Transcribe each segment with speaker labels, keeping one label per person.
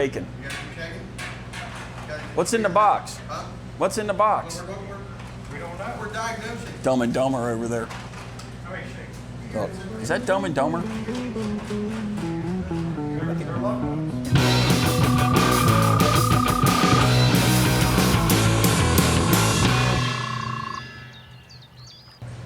Speaker 1: Bacon. What's in the box?
Speaker 2: Huh?
Speaker 1: What's in the box?
Speaker 2: We don't know. We're diagnosing.
Speaker 1: Dumb and Dumber over there. Oh, is that Dumb and Dumber?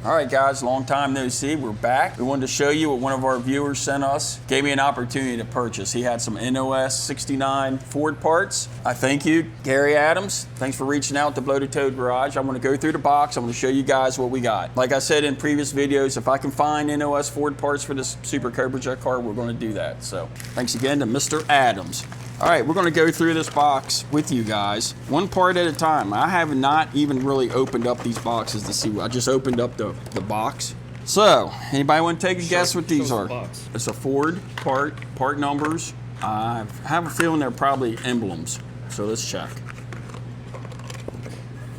Speaker 1: All right, guys, long time no see. We're back. We wanted to show you what one of our viewers sent us. Gave me an opportunity to purchase. He had some NOS 69 Ford parts. I thank you, Gary Adams. Thanks for reaching out to Bloated Garage. I want to go through the box. I want to show you guys what we got. Like I said in previous videos, if I can find NOS Ford parts for this Super Cobra Jet car, we're going to do that. So thanks again to Mr. Adams. All right, we're going to go through this box with you guys, one part at a time. I have not even really opened up these boxes to see what. I just opened up the box. So, anybody want to take a guess what these are? It's a Ford part numbers. I have a feeling they're probably emblems. So let's check.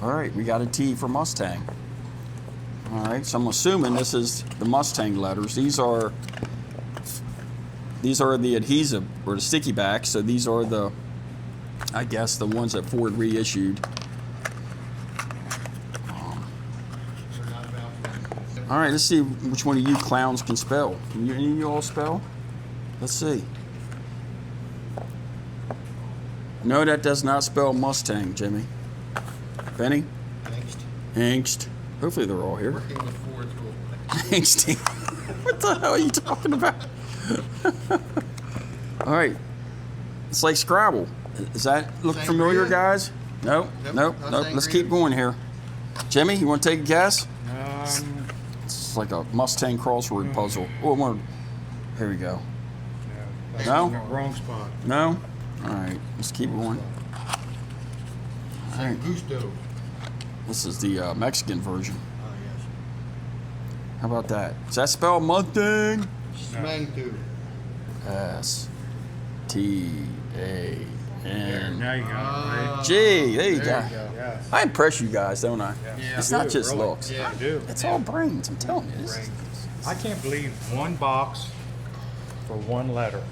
Speaker 1: All right, we got a T for Mustang. All right, so I'm assuming this is the Mustang letters. These are the adhesive or the sticky back, so these are the, I guess, the ones that Ford reissued. All right, let's see which one of you clowns can spell. Can any of you all spell? Let's see. No, that does not spell Mustang, Jimmy. Benny? Angst. Hopefully they're all here.
Speaker 2: Working with Ford school.
Speaker 1: Angsty. What the hell are you talking about? All right, it's like Scrabble. Does that look familiar, guys? Nope, nope. Let's keep going here. Jimmy, you want to take a guess? It's like a Mustang crossword puzzle. Oh, here we go. No?
Speaker 2: Wrong spot.
Speaker 1: No? All right, let's keep going. All right.
Speaker 2: Gusto.
Speaker 1: This is the Mexican version.
Speaker 2: Oh, yes.
Speaker 1: How about that? Does that spell Mustang?
Speaker 2: Smangtu.
Speaker 1: S-T-A-N.
Speaker 3: Now you got it, right?
Speaker 1: G, there you go.
Speaker 3: Yes.
Speaker 1: I impress you guys, don't I?
Speaker 2: Yeah.
Speaker 1: It's not just
Speaker 3: really.
Speaker 1: looks.
Speaker 2: Yeah.
Speaker 3: I do.
Speaker 1: It's all brains, I'm telling you.
Speaker 3: I can't believe one box for one letter.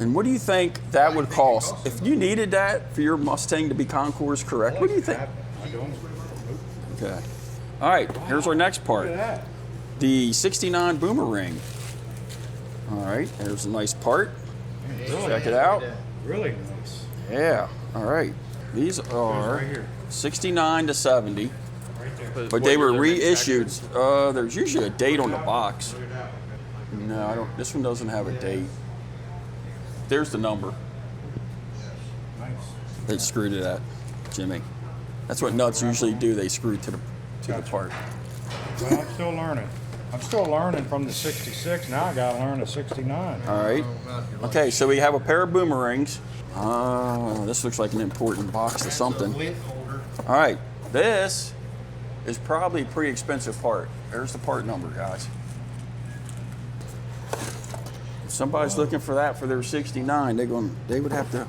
Speaker 1: And what do you think that would cost? If you needed that for your Mustang to be concourse correct, what do you think?
Speaker 3: I don't.
Speaker 1: Okay. All right, here's our next part.
Speaker 3: Look at that.
Speaker 1: The 69 Boomerang. All right, there's a nice part. Check it out.
Speaker 3: Really nice.
Speaker 1: Yeah, all right. These are
Speaker 3: Right here.
Speaker 1: 69 to 70,
Speaker 3: Right there.
Speaker 1: but they were reissued. There's usually a date on the box. No, I don't. This one doesn't have a date. There's the number.
Speaker 3: Nice.
Speaker 1: They screwed it at, Jimmy. That's what nuts usually do. They screw it to the part.
Speaker 3: Well, I'm still learning. I'm still learning from the 66. Now I got to learn the 69.
Speaker 1: All right. Okay, so we have a pair of boomerangs. This looks like an important box to something.
Speaker 2: Lint holder.
Speaker 1: All right, this is probably a pretty expensive part. There's the part number, guys. If somebody's looking for that for their 69, they would have to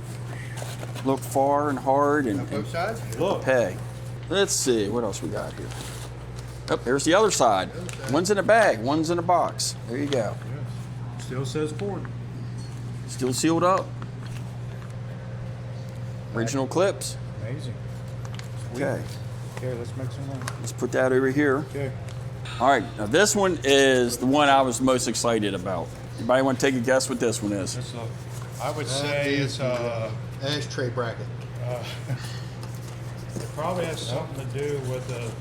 Speaker 1: look far and hard and
Speaker 2: Both sides?
Speaker 3: Look.
Speaker 1: pay. Let's see, what else we got here? Oh, there's the other side. One's in a bag, one's in a box. There you go.
Speaker 3: Yes. Still says Ford.
Speaker 1: Still sealed up. Original clips.
Speaker 3: Amazing.
Speaker 1: Okay,
Speaker 3: Okay, let's make some room.
Speaker 1: let's put that over here.
Speaker 3: Okay.
Speaker 1: All right, now this one is the one I was most excited about. Anybody want to take a guess what this one is?
Speaker 3: Let's look. I would say it's
Speaker 2: Ashtray bracket.
Speaker 3: it probably has something to do with the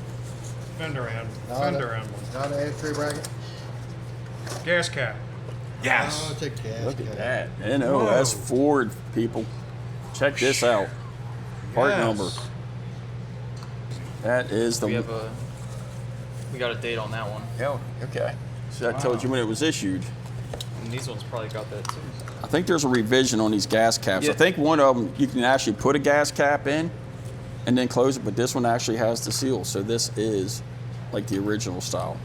Speaker 3: fender end.
Speaker 2: Not an ashtray bracket?
Speaker 3: Gas cap.
Speaker 2: Oh, it's a gas.
Speaker 1: Look at
Speaker 2: cap.
Speaker 1: that. NOS Ford, people. Check this out. Part
Speaker 3: Yes.
Speaker 1: number. That is the
Speaker 4: We got a date on that one.
Speaker 1: Yeah, okay. So that tells you when it was issued.
Speaker 4: And these ones probably got that too.
Speaker 1: I think there's a revision on these gas caps. I
Speaker 4: Yeah.
Speaker 1: think one of them you can actually put a gas cap in and then close it, but this one actually has the seal. So this is like the original style.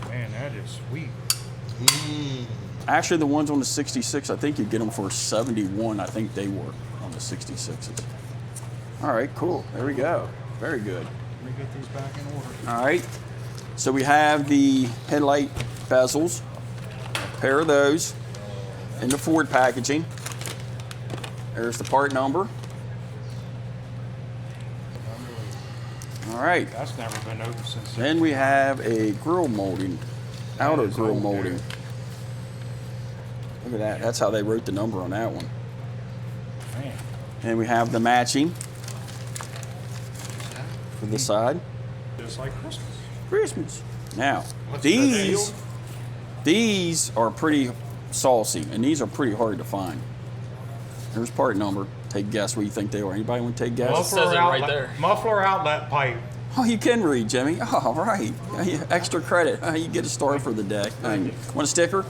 Speaker 3: Man, that is sweet.
Speaker 1: Actually, the ones on the 66, I think you get them for 71. I think they were on the 66s. All right, cool. There we go. Very good.
Speaker 3: Let me get these back in order.
Speaker 1: All right. So we have the headlight bezels, a pair of those in the Ford packaging. There's the part number. All right.
Speaker 3: That's never been opened since.
Speaker 1: Then we have a grill molding, outer
Speaker 3: is
Speaker 1: grill
Speaker 3: old,
Speaker 1: molding.
Speaker 3: dude.
Speaker 1: Look at that. That's how they wrote the number on that one.
Speaker 3: Man.
Speaker 1: And we have the matching for the side.
Speaker 3: Just like Christmas.
Speaker 1: Christmas. Now,
Speaker 2: What's
Speaker 1: these
Speaker 2: the
Speaker 1: these are pretty saucy, and these are pretty hard to find. Here's part number. Take a guess what you think they are. Anybody want to take a guess?
Speaker 4: says it right there.
Speaker 3: Muffler outlet pipe.
Speaker 1: Oh, you can read, Jimmy. Oh, right. Extra credit. You get a star for the day. Want a sticker?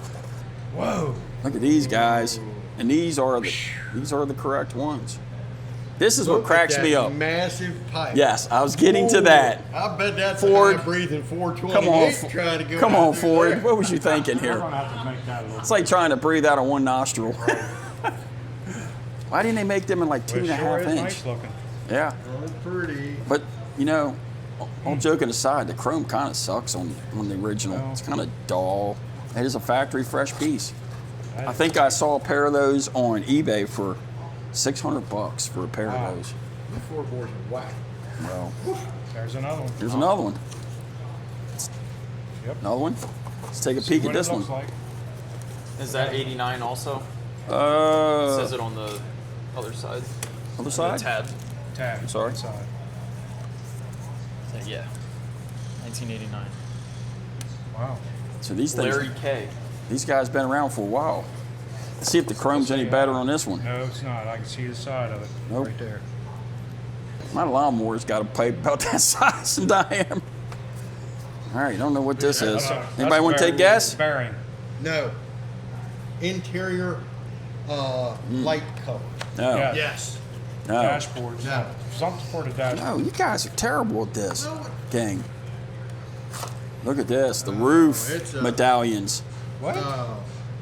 Speaker 3: Whoa.
Speaker 1: Look at these guys, and these are the correct ones. This is what cracks me up.
Speaker 2: Massive pipe.
Speaker 1: Yes, I was getting to that.
Speaker 2: I bet that's
Speaker 1: Ford.
Speaker 2: a high breathing 428
Speaker 1: Come on,
Speaker 2: trying to go
Speaker 1: come
Speaker 2: out
Speaker 1: on,
Speaker 2: through
Speaker 1: Ford.
Speaker 2: there.
Speaker 1: What was you thinking
Speaker 3: We're
Speaker 1: here?
Speaker 3: gonna have to make that a little.
Speaker 1: It's like trying to breathe out of one nostril. Why didn't they make them in like
Speaker 3: But it
Speaker 1: 2.5
Speaker 3: sure is
Speaker 1: inch?
Speaker 3: nice looking.
Speaker 1: Yeah,
Speaker 2: Oh, pretty.
Speaker 1: but you know, all joking aside, the chrome kind of sucks on the original.
Speaker 3: Well.
Speaker 1: It's kind of dull. It is a factory fresh piece. I think I saw a pair of those on eBay for $600 for a pair
Speaker 3: Wow.
Speaker 1: of those.
Speaker 2: The floorboards are whack.
Speaker 1: Well,
Speaker 3: There's another one.
Speaker 1: here's another one.
Speaker 3: Yep.
Speaker 1: Another one. Let's take a
Speaker 3: See
Speaker 1: peek at
Speaker 3: what
Speaker 1: this
Speaker 3: it
Speaker 1: one.
Speaker 3: looks like.
Speaker 4: Is that 89 also? It says
Speaker 1: Uh,
Speaker 4: it on the other side.
Speaker 1: other
Speaker 4: The
Speaker 1: side.
Speaker 4: tab.
Speaker 3: Tab.
Speaker 1: I'm sorry.
Speaker 3: Inside.
Speaker 4: Yeah. 1989.
Speaker 3: Wow.
Speaker 1: So these things,
Speaker 4: Larry K.
Speaker 1: these guys been around for a while. Let's see if the chrome's any better on this one.
Speaker 3: No, it's not. I can see the side of it.
Speaker 1: Nope.
Speaker 3: Right there.
Speaker 1: My lawnmower's got a pipe about that size and diameter. All right, don't know what this is.
Speaker 3: That's
Speaker 1: Anybody want to take a
Speaker 3: bearing-
Speaker 1: guess?
Speaker 3: Bearing.
Speaker 2: No. Interior light cover.
Speaker 1: No.
Speaker 3: Yeah.
Speaker 2: Yes.
Speaker 1: No.
Speaker 3: Dashboards.
Speaker 2: No.
Speaker 3: Something for the dashboard.
Speaker 1: No, you guys are terrible at this,
Speaker 2: No.
Speaker 1: gang. Look at this, the roof
Speaker 2: it's a-
Speaker 1: medallions.
Speaker 3: What?
Speaker 2: Uh,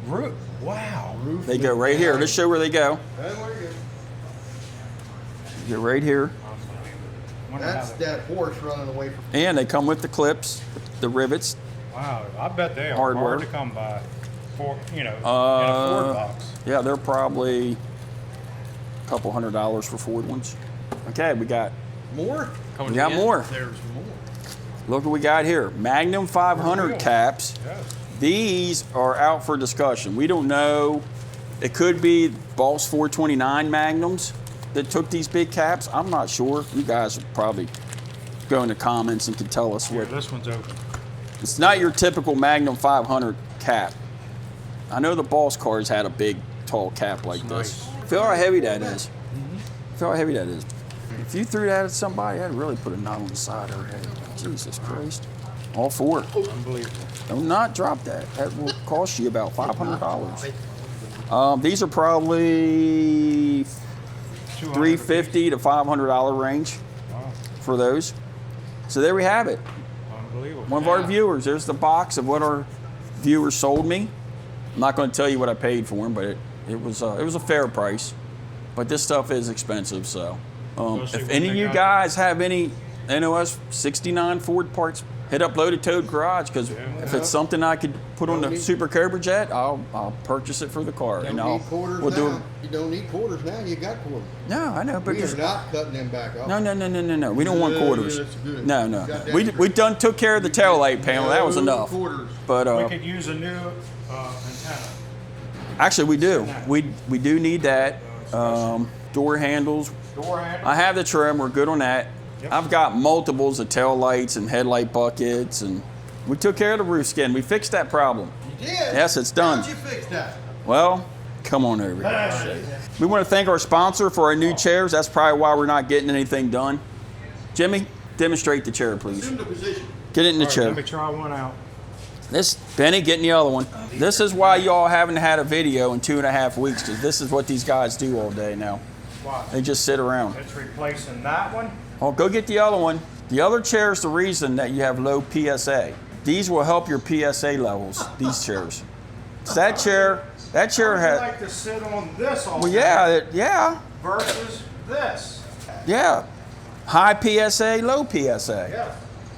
Speaker 3: Roof. Wow.
Speaker 2: roof.
Speaker 1: They go right here. Let's show where they go.
Speaker 2: That's where you
Speaker 1: They go right here.
Speaker 3: Wonder
Speaker 2: That's
Speaker 3: how
Speaker 2: that horse running away from.
Speaker 1: And they come with the clips, the rivets.
Speaker 3: Wow. I bet they are
Speaker 1: Hardware.
Speaker 3: hard to come by. For in a Ford box.
Speaker 1: Yeah, they're probably a couple $100 for Ford ones. Okay, we got
Speaker 2: More?
Speaker 4: Coming
Speaker 1: we got
Speaker 4: to the end.
Speaker 1: more.
Speaker 2: There's more.
Speaker 1: Look what we got here. Magnum 500
Speaker 3: Real.
Speaker 1: caps.
Speaker 3: Yes.
Speaker 1: These are out for discussion. We don't know. It could be Boss 429 Magnums that took these big caps. I'm not sure. You guys would probably go in the comments and can tell us
Speaker 3: Here,
Speaker 1: what.
Speaker 3: this one's open.
Speaker 1: It's not your typical Magnum 500 cap. I know the Boss cars had a big, tall cap like this. Feel how heavy that is. Feel how heavy that is. If you threw that at somebody, that'd really put a knot on the side of their head. Jesus Christ. All for it.
Speaker 3: Unbelievable.
Speaker 1: Do not drop that. That will cost you about $500. These are probably $350 to $500 range
Speaker 3: Wow.
Speaker 1: for those. So there we have it.
Speaker 3: Unbelievable.
Speaker 1: One of our viewers. There's the box of what our viewers sold me. I'm not going to tell you what I paid for them, but it was a fair price. But this stuff is expensive, so
Speaker 3: Especially
Speaker 1: if
Speaker 3: when
Speaker 1: any of
Speaker 3: they
Speaker 1: you
Speaker 3: got-
Speaker 1: guys have any NOS 69 Ford parts, hit up Bloated Toad Garage, because if it's something I could put on the Super Cobra Jet, I'll purchase it for the car.
Speaker 2: You
Speaker 1: And
Speaker 2: don't
Speaker 1: I'll
Speaker 2: need quarters
Speaker 1: we'll do
Speaker 2: now.
Speaker 1: it.
Speaker 2: You don't need quarters now. You got quarters.
Speaker 1: No, I know, but
Speaker 2: We are
Speaker 1: there's
Speaker 2: not cutting them back off.
Speaker 1: no. We don't want
Speaker 2: Yeah,
Speaker 1: quarters.
Speaker 2: yeah, that's good.
Speaker 1: No.
Speaker 2: You got that
Speaker 1: We
Speaker 2: straight.
Speaker 1: done took care of the tail light panel. That was
Speaker 2: No
Speaker 1: enough.
Speaker 2: Quarters.
Speaker 1: But
Speaker 3: We could use a new antenna.
Speaker 1: actually, we do. We do need that. Door handles.
Speaker 3: Door handle.
Speaker 1: I have the trim. We're good on that.
Speaker 3: Yep.
Speaker 1: I've got multiples of tail lights and headlight buckets, and we took care of the roof skin. We fixed that problem.
Speaker 2: You did?
Speaker 1: Yes, it's done.
Speaker 2: How'd you fix that?
Speaker 1: Well, come on over here. We want to thank our sponsor for our new chairs. That's probably why we're not getting anything done. Jimmy, demonstrate the chair, please.
Speaker 2: Assume the position.
Speaker 1: Get it in the
Speaker 3: All right,
Speaker 1: chair.
Speaker 3: let me try one out.
Speaker 1: This, Benny, getting the other one. This is why y'all haven't had a video in 2.5 weeks, because this is what these guys do all day now.
Speaker 3: Watch.
Speaker 1: They just sit around.
Speaker 3: It's replacing that one.
Speaker 1: Oh, go get the other one. The other chair is the reason that you have low PSA. These will help your PSA levels, these chairs. So that chair
Speaker 3: I would
Speaker 1: has,
Speaker 3: like to sit on this all
Speaker 1: well,
Speaker 3: day
Speaker 1: yeah.
Speaker 3: versus this.
Speaker 1: High PSA, low PSA.
Speaker 3: Yeah.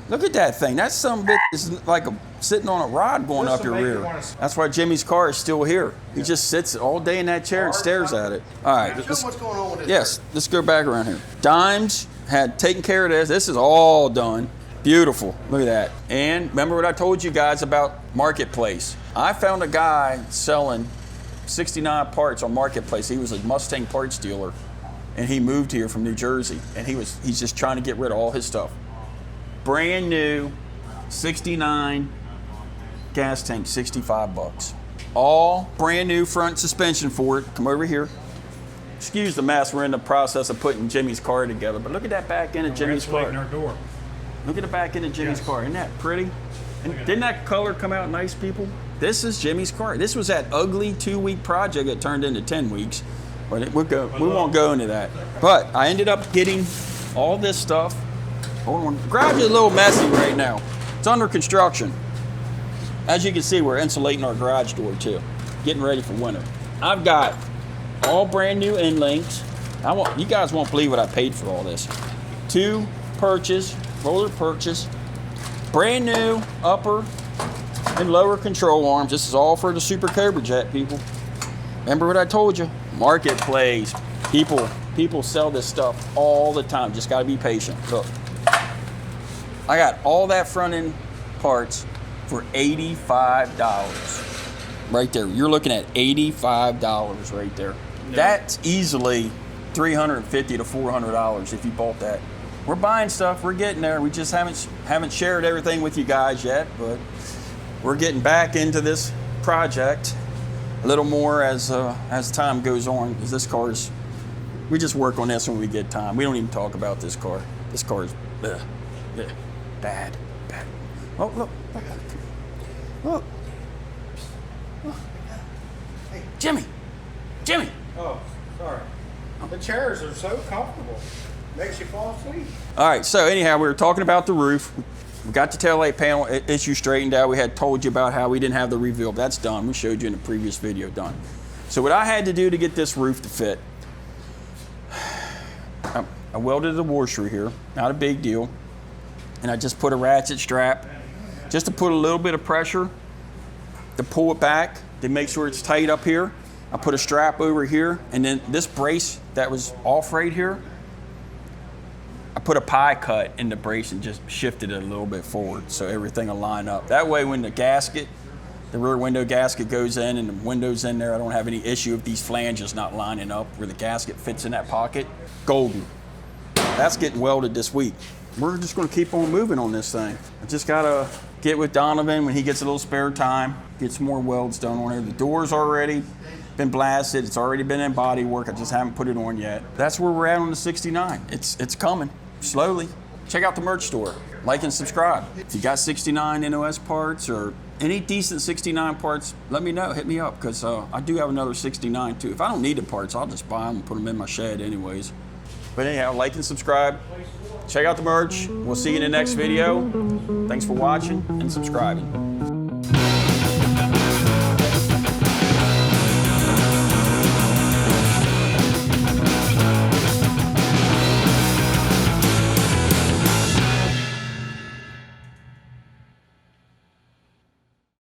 Speaker 1: Look at that thing. That some bitch is like a sitting on a rod going up your rear. That's why Jimmy's car is still here. He just sits all day in that chair and stares at it. All right.
Speaker 2: Show what's going on with this.
Speaker 1: Yes, let's go back around here. Dimes had taken care of this. This is all done. Beautiful. Look at that. And remember what I told you guys about Marketplace? I found a guy selling 69 parts on Marketplace. He was a Mustang parts dealer, and he moved here from New Jersey, and he's just trying to get rid of all his stuff. Brand new 69 gas tank, 65 bucks. All brand new front suspension for it. Come over here. Excuse the mess. We're in the process of putting Jimmy's car together, but look at that back end of Jimmy's car.
Speaker 3: Our door.
Speaker 1: Look at the back end of Jimmy's car. Isn't that pretty? And didn't that color come out nice, people? This is Jimmy's car. This was that ugly 2-week project that turned into 10 weeks. But we won't go into that. But I ended up getting all this stuff. Hold on. The garage is a little messy right now. It's under construction. As you can see, we're insulating our garage door too. Getting ready for winter. I've got all brand new end links. You guys won't believe what I paid for all this. 2 roller purchase, brand new upper and lower control arms. This is all for the Super Cobra Jet, people. Remember what I told you? Marketplace. People sell this stuff all the time. Just got to be patient. Look, I got all that front end parts for $85 right there. You're looking at $85 right there. That's easily $350 to $400 if you bought that. We're buying stuff. We're getting there. We just haven't shared everything with you guys yet, but we're getting back into this project a little more as time goes on. Because this car's, we just work on this when we get time. We don't even talk about this car. This car is bad. Oh, look. Look.
Speaker 2: Hey,
Speaker 1: Jimmy.
Speaker 3: Oh, sorry. The chairs are so comfortable. Makes you fall asleep.
Speaker 1: All right, so anyhow, we were talking about the roof. We got the taillight panel issue straightened out. We had told you about how we didn't have the reveal. That's done. We showed you in the previous video, done. So what I had to do to get this roof to fit, I welded the washer here, not a big deal. And I just put a ratchet strap, just to put a little bit of pressure to pull it back, to make sure it's tight up here. I put a strap over here, and then this brace that was off right here, I put a pie cut in the brace and just shifted it a little bit forward so everything will line up. That way when the gasket, the rear window gasket goes in and the window's in there, I don't have any issue if these flanges not lining up where the gasket fits in that pocket. Golden. That's getting welded this week. We're just gonna keep on moving on this thing. I just gotta get with Donovan when he gets a little spare time, get some more welds done on it. The door's already been blasted. It's already been in body work. I just haven't put it on yet. That's where we're at on the 69. It's coming. Slowly. Check out the merch store. Like and subscribe. If you got 69 NOS parts or any decent 69 parts, let me know. Hit me up because I do have another 69 too. If I don't need the parts, I'll just buy them and put them in my shed anyways. But anyhow, like and subscribe. Check out the merch. We'll see you in the next video. Thanks for watching and subscribing.